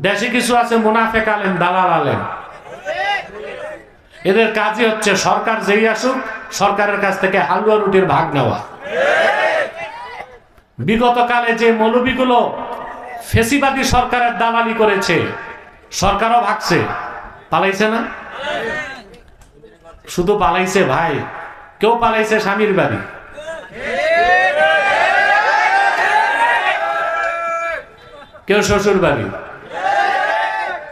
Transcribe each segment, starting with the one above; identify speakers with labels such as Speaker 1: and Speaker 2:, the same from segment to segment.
Speaker 1: দেশে কিছু আছে মুনাফেক আলেম, দালাল আলেম। এদের কাজই হচ্ছে সরকার যেই আসুক সরকারের কাছ থেকে হালুয়া রুটির ভাগ নেওয়া। বিগত কালে যে মৌলবীগুলো ফেসিবাদী সরকারের দালালি করেছে, সরকারও ভাগছে, পালাইছে না? শুধু পালাইছে ভাই, কেউ পালাইছে স্বামীর বাড়ি, কেউ শ্বশুর বাড়ি,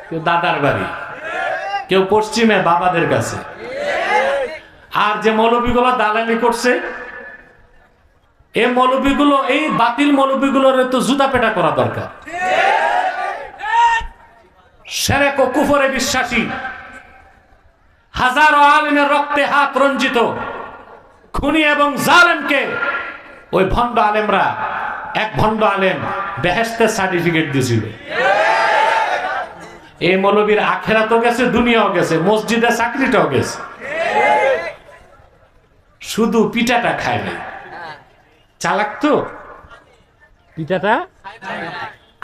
Speaker 1: কেউ দাদার বাড়ি, কেউ পশ্চিমে বাবাদের কাছে। আর যে মৌলবীগুলো দালালি করছে, এই মৌলবীগুলো, এই বাতিল মৌলবীগুলোর তো জুতা পেটা করা দরকার। শিরক ও কুফরে বিশ্বাসী, হাজারো আলেমের রক্তে হাত রঞ্জিত খুনি এবং জালেমকে ওই ভণ্ড আলেমরা, এক ভণ্ড আলেম বেহেশতের সার্টিফিকেট দিয়েছিল। এই মৌলবীর আখেরাতও গেছে, দুনিয়াও গেছে, মসজিদে চাকরিটাও গেছে, শুধু পিঠাটা খায় নাই। চালাক তো পিঠাটা।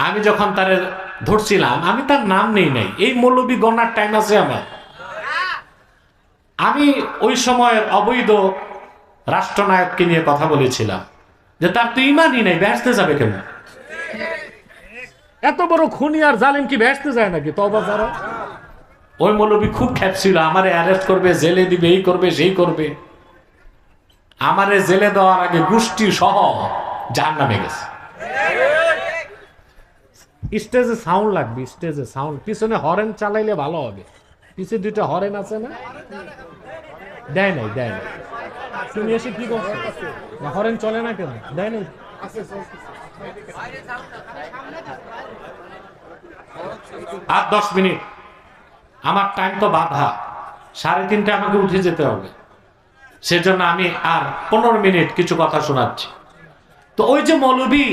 Speaker 1: আমি যখন তারে ধরছিলাম, আমি তার নাম নেই নাই, এই মৌলবী গণার টাইম আছে আমার। আমি ওই সময়ের অবৈধ রাষ্ট্রনায়ককে নিয়ে কথা বলেছিলাম যে তার তো ইমানই নেই, বেহেশতে যাবে কেন? এত বড় খুনি আর জালিম কি বেহেশতে যায় নাকি? তওবা করো। ওই মৌলবী খুব খেপছিল, আমারে অ্যারেস্ট করবে, জেলে দিবে, এই করবে সেই করবে। আমারে জেলে দেওয়ার আগে গোষ্ঠী সহ জাহান্নামে গেছে। স্টেজে সাউন্ড লাগবে, স্টেজে সাউন্ড, পিছনে হরেন চালাইলে ভালো হবে। পিছে দুইটা হরেন আছে না? দেয় নাই, দেয় নাই। তুমি এসে কি করছো? হরেন চলে না কেন? দেয় নাই। আর 10 মিনিট আমার টাইম তো বাধা, 3:30 আমাকে উঠে যেতে হবে। সেজন্য আমি আর 15 মিনিট কিছু কথা শোনাচ্ছি। তো ওই যে মৌলবী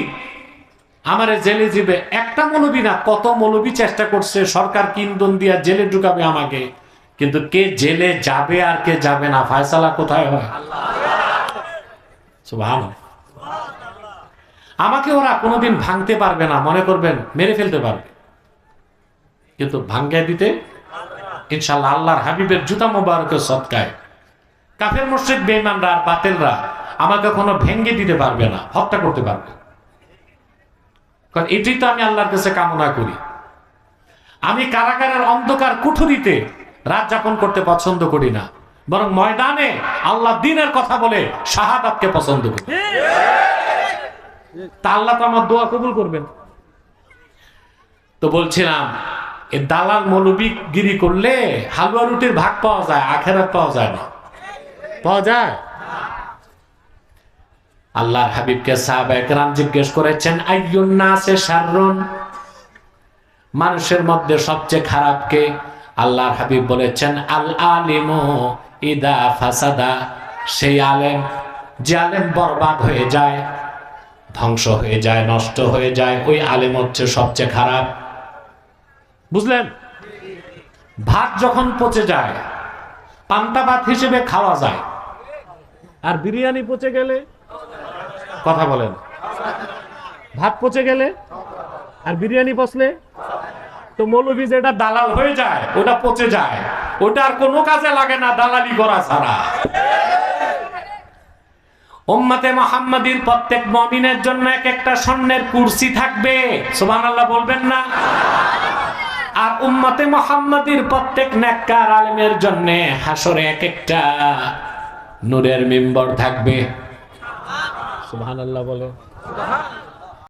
Speaker 1: আমারে জেলে দিবে, একটা মৌলবী না, কত মৌলবী চেষ্টা করছে সরকার কিন্দন দিয়া জেলে ঢুকাবে আমাকে, কিন্তু কে জেলে যাবে আর কে যাবে না ফয়সালা কোথায় হয়? সুবহানাল্লাহ। আমাকে ওরা কোনোদিন ভাঙতে পারবে না, মনে করবেন মেরে ফেলতে পারবে, কিন্তু ভাঙ্গে দিতে ইনশাআল্লাহ আল্লাহর হাবিবের জুতা মোবারকের সদকায় কাফের মুশরিক বেঈমানরা আর বাতিলরা আমাকে কোনো ভেঙ্গে দিতে পারবে না, হত্যা করতে পারবে। কারণ এটাই তো আমি আল্লাহর কাছে কামনা করি। আমি কারাগারের অন্ধকার কুঠুরিতে রাত যাপন করতে পছন্দ করি না, বরং ময়দানে আল্লাহ দ্বীনের কথা বলে শাহাদাতকে পছন্দ করি। তা আল্লাহ তো আমার দোয়া কবুল করবেন। তো বলছিলাম, এই দালাল মৌলবীগিরি করলে হালুয়া রুটির ভাগ পাওয়া যায়, আখেরাত পাওয়া যায় না। পাওয়া যায়? আল্লাহর হাবিবকে সাহাবায়ে কেরাম জিজ্ঞেস করেছেন, আইয়ুন নাসে শাররুন, মানুষের মধ্যে সবচেয়ে খারাপ কে? আল্লাহর হাবিব বলেছেন, আল আলিমু ইদা ফাসাদা, সেই আলেম যে আলেম বরবাদ হয়ে যায়, ধ্বংস হয়ে যায়, নষ্ট হয়ে যায়, ওই আলেম হচ্ছে সবচেয়ে খারাপ। বুঝলেন? ভাত যখন পচে যায়, পান্তা ভাত হিসেবে খাওয়া যায়, আর বিরিয়ানি পচে গেলে, কথা বলেন, ভাত পচে গেলে আর বিরিয়ানি পচলে, তো মৌলবী যেটা দালাল হয়ে যায় ওটা পচে যায়, ওটা আর কোনো কাজে লাগে না দালালি করা ছাড়া। উম্মতে মুহাম্মাদীর প্রত্যেক মুমিনের জন্য এক একটা স্বর্ণের কুরসি থাকবে, সুবহানাল্লাহ বলবেন না? আর উম্মতে মুহাম্মাদীর প্রত্যেক নেককার আলেমের জন্য হাসরে এক একটা নূরের মিম্বর থাকবে, সুবহানাল্লাহ বলে।